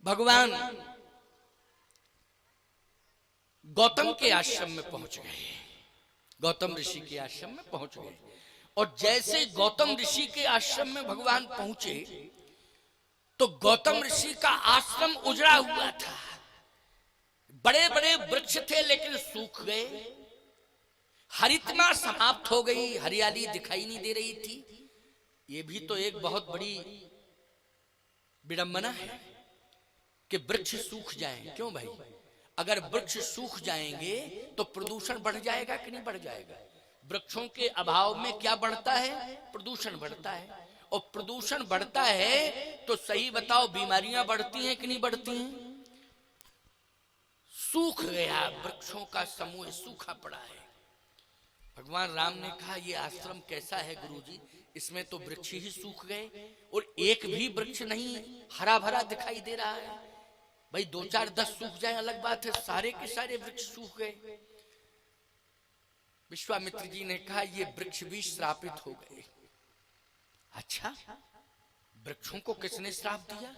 भगवान गौतम के आश्रम में पहुंच गए, गौतम ऋषि के आश्रम में पहुंच गए। और जैसे गौतम ऋषि के आश्रम में भगवान पहुंचे तो गौतम ऋषि का आश्रम उजड़ा हुआ था। बड़े बड़े वृक्ष थे लेकिन सूख गए, हरितमा समाप्त हो गई, हरियाली दिखाई नहीं दे रही थी। ये भी तो एक बहुत बड़ी विडंबना है कि वृक्ष सूख जाएं। क्यों भाई? अगर वृक्ष सूख जाएंगे तो प्रदूषण बढ़ जाएगा कि नहीं बढ़ जाएगा? वृक्षों के अभाव में क्या बढ़ता है? प्रदूषण बढ़ता है। और प्रदूषण बढ़ता है तो सही बताओ, बीमारियां बढ़ती हैं कि नहीं बढ़ती हैं? सूख गया, वृक्षों का समूह सूखा पड़ा है। भगवान राम ने कहा, यह आश्रम कैसा है गुरुजी? इसमें तो वृक्ष ही सूख गए और एक भी वृक्ष नहीं हरा भरा दिखाई दे रहा है। भाई 2 4 10 सूख जाए अलग बात है, सारे के सारे वृक्ष सूख गए। विश्वामित्र जी ने कहा, ये वृक्ष भी श्रापित हो गए। अच्छा, वृक्षों को किसने श्राप दिया?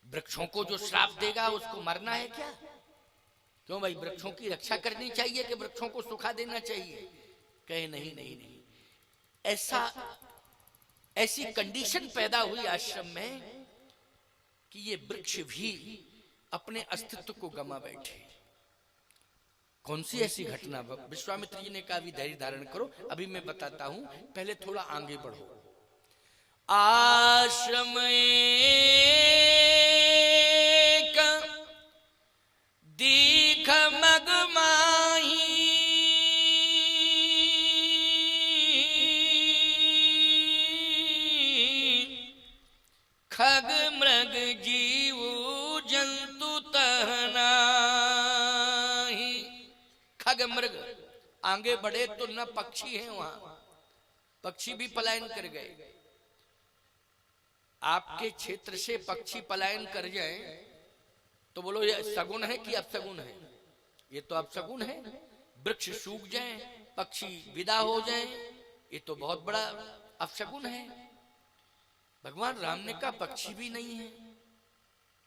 वृक्षों को जो श्राप देगा उसको मरना है क्या? क्यों भाई, वृक्षों की रक्षा करनी चाहिए कि वृक्षों को सुखा देना चाहिए? कहे नहीं नहीं नहीं, ऐसी कंडीशन पैदा हुई आश्रम में कि ये वृक्ष भी अपने अस्तित्व को गमा बैठे। कौन सी ऐसी घटना? विश्वामित्र जी ने कहा, भी धैर्य धारण करो, अभी मैं बताता हूं, पहले थोड़ा आगे बढ़ो। आश्रम दीख मगमाही, खग मृग जीव जंतु तहनाही। खग मृग आगे बढ़े तो न पक्षी हैं वहां, पक्षी भी पलायन कर गए। आपके क्षेत्र से पक्षी पलायन कर जाए तो बोलो ये सगुन है कि अपसगुन है? ये तो अपसगुन है। वृक्ष सूख जाए, पक्षी विदा हो जाए, ये तो बहुत बड़ा अपसगुन है। भगवान राम ने कहा, पक्षी भी नहीं है।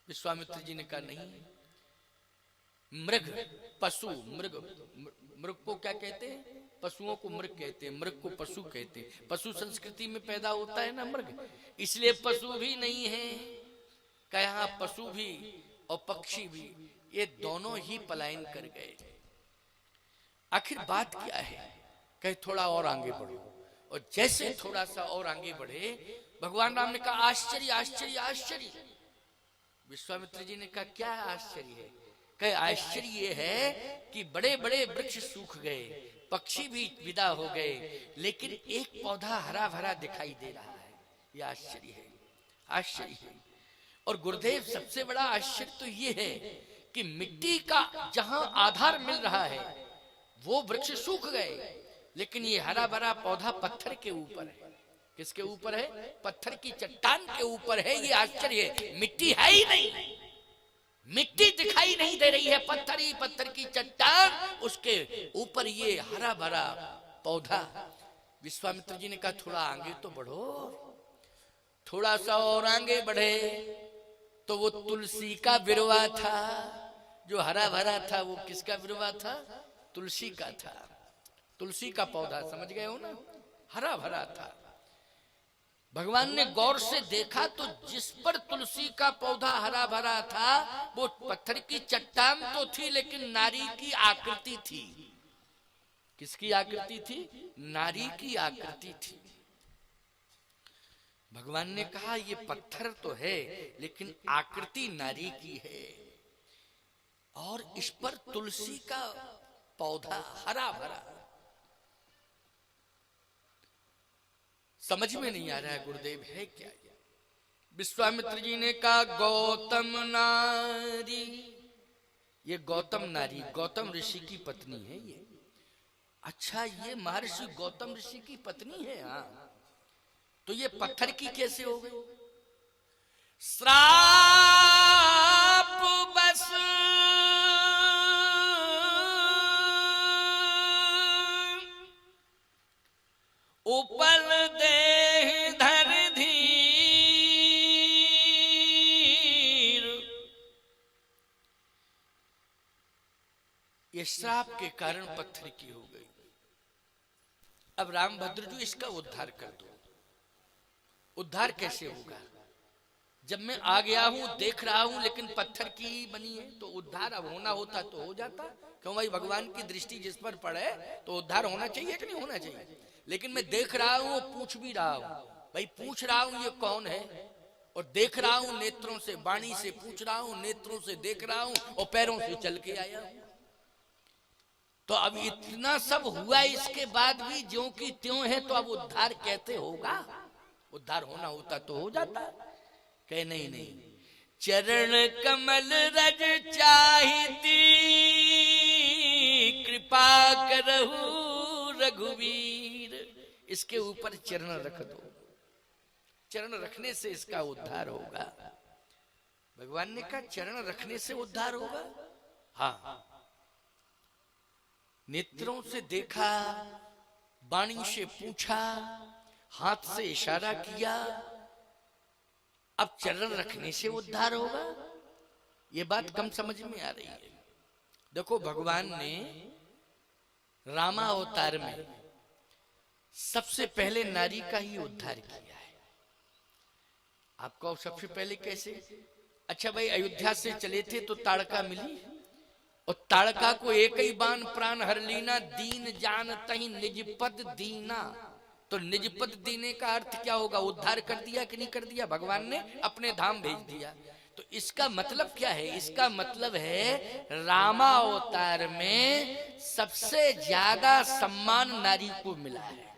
विश्वामित्र जी ने कहा, नहीं। मृग, पशु, मृग को क्या कहते हैं? पशुओं को मृग कहते हैं, मृग को पशु कहते हैं। पशु संस्कृति में पैदा होता है ना मृग, इसलिए पशु भी नहीं है। कहा पशु भी और पक्षी भी, ये दोनों ही पलायन कर गए। आखिर बात क्या है? कहे थोड़ा और आगे बढ़ो। और जैसे थोड़ा सा और आगे बढ़े, भगवान राम ने कहा, आश्चर्य आश्चर्य आश्चर्य। विश्वामित्र जी ने कहा, क्या आश्चर्य है? कहे आश्चर्य ये है कि बड़े बड़े वृक्ष सूख गए, पक्षी भी विदा हो गए, लेकिन एक पौधा हरा भरा दिखाई दे रहा है। यह आश्चर्य है, आश्चर्य है। और गुरुदेव, सबसे बड़ा आश्चर्य तो ये है कि मिट्टी का जहां आधार मिल रहा है वो वृक्ष सूख गए, लेकिन ये हरा भरा पौधा पत्थर के ऊपर है। किसके ऊपर है? पत्थर की चट्टान के ऊपर है। ये आश्चर्य है, मिट्टी है ही नहीं, मिट्टी दिखाई नहीं दे रही है, पत्थर ही पत्थर की चट्टान, उसके ऊपर ये हरा भरा पौधा। विश्वामित्र जी ने कहा, थोड़ा आगे तो बढ़ो। थोड़ा सा और आगे बढ़े तो वो तुलसी का बिरवा था जो हरा भरा था। वो किसका बिरवा था? तुलसी का था। तुलसी का पौधा, समझ गए हो ना, हरा भरा था। भगवान ने गौर से देखा तो जिस पर तुलसी का पौधा हरा भरा था वो पत्थर की चट्टान तो थी, लेकिन नारी की आकृति थी। किसकी आकृति थी? नारी की आकृति थी। भगवान ने कहा, ये पत्थर तो है लेकिन आकृति नारी की है, और इस पर तुलसी का पौधा हरा भरा। समझ में नहीं आ रहा है गुरुदेव, है क्या? विश्वामित्र जी ने कहा, गौतम नारी। ये गौतम नारी गौतम ऋषि की पत्नी है ये। अच्छा, ये महर्षि गौतम ऋषि की पत्नी है? हाँ। तो ये पत्थर की कैसे हो गई? श्राप बस उपल देह धर धीर, ये श्राप के कारण पत्थर की हो गई। अब रामभद्र जी इसका उद्धार कर दो। उद्धार कैसे होगा? जब मैं आ गया हूं, देख रहा हूं, लेकिन पत्थर की ही बनी है, तो उद्धार अब होना होता तो हो जाता। क्यों भाई, भगवान की दृष्टि जिस पर पड़े तो उद्धार होना चाहिए कि नहीं होना चाहिए? लेकिन मैं देख रहा हूं, पूछ भी रहा हूं, भाई पूछ रहा हूं ये कौन है, और देख रहा हूं नेत्रों से, वाणी से पूछ रहा हूं, नेत्रों से देख रहा हूं, और पैरों से चल के आया हूं। तो अब इतना सब हुआ, इसके बाद भी ज्यों की त्यों है, तो अब उद्धार कहते होगा? उद्धार होना होता तो हो जाता। कहे नहीं नहीं, चरण कमल रज चाहिती, कृपा करहु रघुवीर। इसके ऊपर चरण रख दो। चरण रखने से इसका उद्धार होगा। भगवान ने कहा चरण रखने से उद्धार होगा। हाँ, नेत्रों से देखा, वाणी से पूछा, हाथ से इशारा किया, अब चरण रखने से उद्धार होगा। ये बात कम समझ में आ रही है। देखो, भगवान ने रामावतार में सबसे पहले नारी का ही उद्धार किया है। आपको सबसे पहले कैसे? अच्छा भाई, अयोध्या से चले थे तो ताड़का मिली, और ताड़का को एक ही बाण प्राण हर लीना, दीन जान तही निज पद दीना। तो निज पद दीने का अर्थ क्या होगा? उद्धार कर दिया कि नहीं कर दिया? भगवान ने अपने धाम भेज दिया। तो इसका मतलब क्या है? इसका मतलब है रामावतार में सबसे ज्यादा सम्मान नारी को मिला है।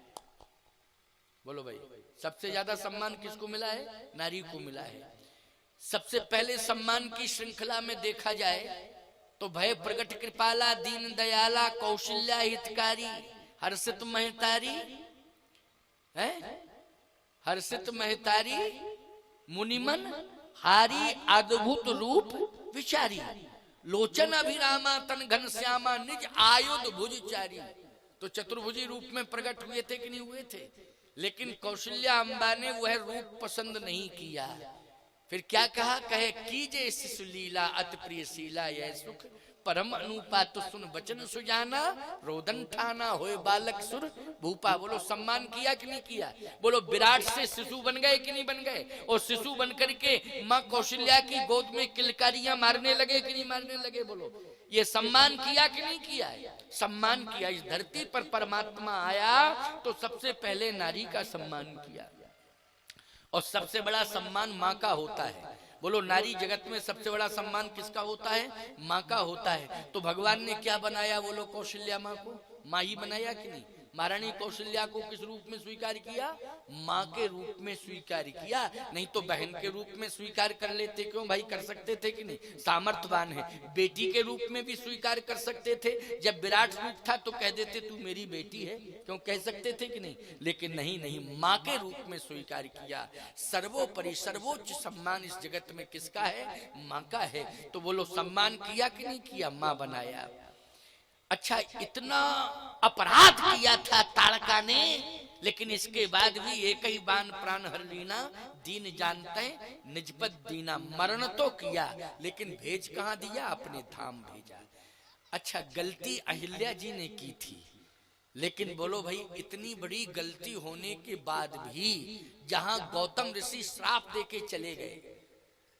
बोलो भाई, सबसे ज्यादा सम्मान किसको मिला है? नारी को मिला है। सबसे पहले सम्मान की श्रृंखला में देखा जाए तो भय प्रगट कृपाला, दीन दयाला, कौशल्या हितकारी, हर्षित महतारी है, हर्षित महतारी, मुनिमन हारी, अद्भुत रूप विचारी, लोचन अभिरामा, तन घन श्यामा, निज आयुध भुजचारी। तो चतुर्भुजी रूप में प्रकट हुए थे कि नहीं हुए थे? लेकिन कौशल्या अम्बा ने वह रूप पसंद नहीं किया। फिर क्या कहा? कहे कीजे शिशु लीला, अति प्रिय शीला, यह सुख परम अनुपा, तो सुन वचन सुजाना, रोदन ठाना, होए बालक सुर भूपा। बोलो, सम्मान किया कि नहीं किया? बोलो, विराट से शिशु बन गए कि नहीं बन गए? और शिशु बन करके माँ कौशल्या की गोद में किलकारियां मारने लगे कि नहीं मारने लगे? बोलो, ये सम्मान किया कि नहीं किया? सम्मान किया। इस धरती पर परमात्मा आया तो सबसे पहले नारी का सम्मान किया, और सबसे बड़ा सम्मान माँ का होता है। बोलो, नारी जगत में सबसे बड़ा सम्मान किसका होता है? माँ का होता है। तो भगवान ने क्या बनाया? बोलो, कौशल्या माँ को माँ ही बनाया कि नहीं? महारानी कौशल्या को किस रूप में स्वीकार किया? माँ के रूप में स्वीकार किया। नहीं तो बहन के रूप में स्वीकार कर लेते। क्यों भाई, कर सकते थे कि नहीं? सामर्थ्यवान है, बेटी के रूप में भी स्वीकार कर सकते थे। जब विराट रूप था तो कह देते तू मेरी बेटी है, क्यों कह सकते थे कि नहीं? लेकिन नहीं नहीं, माँ के रूप में स्वीकार किया। सर्वोपरि सर्वोच्च सम्मान इस जगत में किसका है? माँ का है। तो बोलो, सम्मान किया कि नहीं किया? माँ बनाया। अच्छा, इतना अपराध किया था ताड़का ने, लेकिन इसके बाद भी एक ही बाण प्राण हर लीना, दीन जानते निजपद दीना। मरण तो किया, लेकिन भेज कहाँ दिया? अपने धाम भेजा। अच्छा, गलती अहिल्या जी ने की थी, लेकिन बोलो भाई, इतनी बड़ी गलती होने के बाद भी जहां गौतम ऋषि श्राप देके चले गए,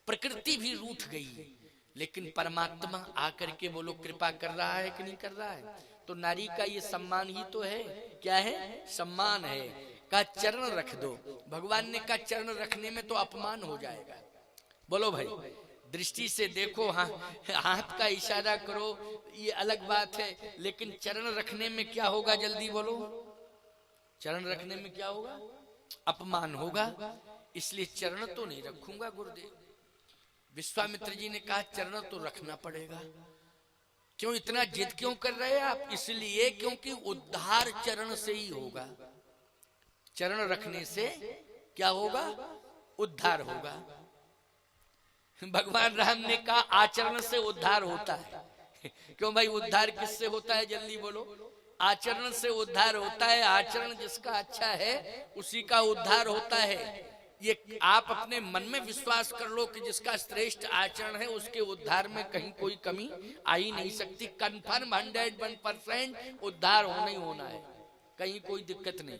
प्रकृति भी रूठ गई, लेकिन परमात्मा आकर के बोलो कृपा कर रहा है कि नहीं कर रहा है? तो नारी का ये सम्मान ही तो है। क्या है? सम्मान है। का चरण रख दो। भगवान ने कहा चरण रखने में तो अपमान हो जाएगा। बोलो भाई, दृष्टि से देखो, हाँ, हाथ का इशारा करो, ये अलग बात है, लेकिन चरण रखने में क्या होगा? जल्दी बोलो, चरण रखने में क्या होगा? अपमान होगा। इसलिए चरण तो नहीं रखूंगा गुरुदेव। विश्वामित्र जी ने कहा चरण तो रखना पड़ेगा। क्यों इतना जिद क्यों कर रहे हैं आप? इसलिए क्योंकि उद्धार चरण से ही होगा। चरण रखने से क्या होगा? उद्धार होगा। भगवान राम ने कहा आचरण से उद्धार होता है। क्यों भाई, उद्धार किससे होता है? जल्दी बोलो। आचरण से उद्धार होता है। आचरण जिसका अच्छा है उसी का उद्धार होता है। ये आप अपने मन में विश्वास कर लो कि जिसका श्रेष्ठ आचरण है उसके उद्धार में कहीं कोई कमी आ ही नहीं सकती। कन्फर्म 101% उद्धार होना ही होना है, कहीं कोई दिक्कत नहीं।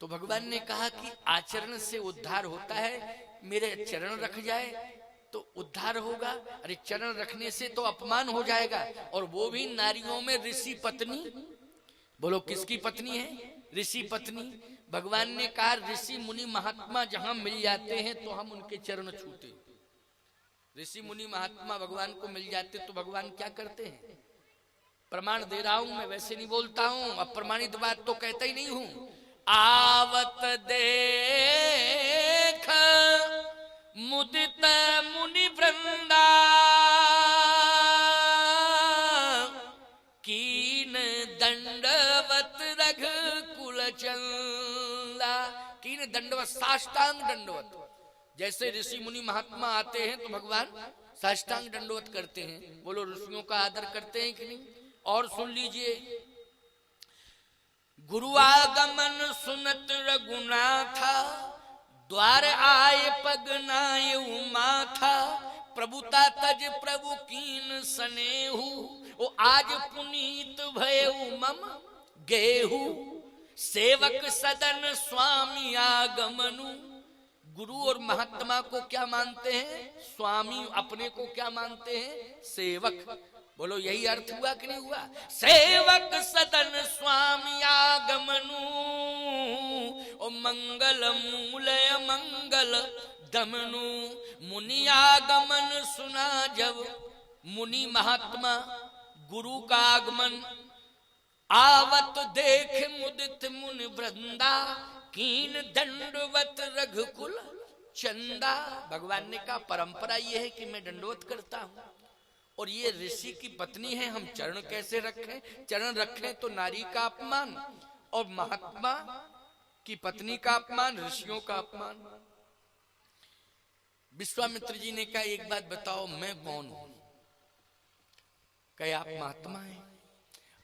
तो भगवान ने कहा कि आचरण से उद्धार होता है, मेरे चरण रख जाए तो उद्धार होगा। अरे चरण रखने से तो अपमान हो जाएगा, और वो भी नारियों में ऋषि पत्नी। बोलो किसकी पत्नी है? ऋषि पत्नी। भगवान ने कहा ऋषि मुनि महात्मा जहां मिल जाते हैं तो हम उनके चरण छूते। ऋषि मुनि महात्मा भगवान को मिल जाते तो भगवान क्या करते हैं? प्रमाण दे रहा हूं मैं, वैसे नहीं बोलता हूं, अप्रमाणित बात तो कहता ही नहीं हूं। आवत देख मुदित मुनि वृंदा, कीन दंडवत रघुकुल चंदा। कीन दंडवत, साष्टांग दंडवत। जैसे ऋषि मुनि महात्मा आते हैं तो भगवान साष्टांग दंडवत करते हैं। बोलो ऋषियों का आदर करते हैं कि नहीं? और सुन लीजिए, गुरु आगमन सुनत रघुनाथा, द्वार आए पगनाए माथा, प्रभुता तज प्रभु कीन सनेहु, ओ आज पुनीत भयउ मम गेहु, सेवक सदन स्वामी आगमनु। गुरु और महात्मा को क्या मानते हैं? स्वामी। अपने को क्या मानते हैं? सेवक। बोलो यही अर्थ हुआ कि नहीं हुआ? सेवक सदन स्वामी आगमनु, ओ मंगल मूलय मंगल दमनु। मुनि आगमन सुना जब, मुनि महात्मा गुरु का आगमन आवत देख मुदित मुनि वृंदा, कीन दंडवत रघुकुल चंदा। भगवान ने कहा परंपरा ये है कि मैं दंडवत करता हूं, और ये ऋषि की पत्नी है, हम चरण कैसे रखें? चरण रखें तो नारी का अपमान, और महात्मा की पत्नी का अपमान, ऋषियों का अपमान। विश्वामित्र जी ने कहा एक बात बताओ, मैं कौन हूं? कहे आप महात्मा हैं।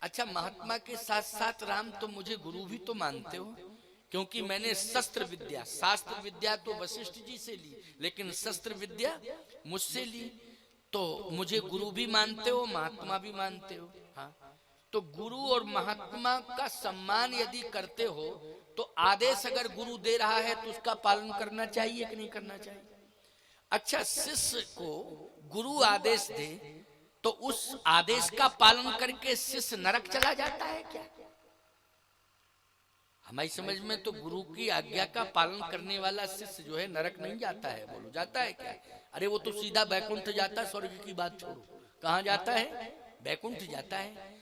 अच्छा, महात्मा के साथ साथ राम तो मुझे गुरु भी तो मानते हो, क्योंकि मैंने शस्त्र विद्या, शास्त्र विद्या तो वशिष्ठ जी से ली, लेकिन शस्त्र विद्या मुझसे ली, तो मुझे गुरु भी मानते हो, महात्मा भी मानते हो। हाँ, तो गुरु और महात्मा का सम्मान यदि करते हो तो आदेश अगर गुरु दे रहा है तो उसका पालन करना चाहिए कि नहीं करना चाहिए? अच्छा, शिष्य को गुरु आदेश दे तो उस आदेश का पालन करके शिष्य नरक चला जाता है क्या? हमारी समझ में तो गुरु की आज्ञा का पालन करने वाला शिष्य जो है नरक नहीं जाता है। बोलो जाता है क्या? अरे वो तो सीधा बैकुंठ जाता है, स्वर्ग की बात छोड़ो। कहाँ जाता है? बैकुंठ जाता है।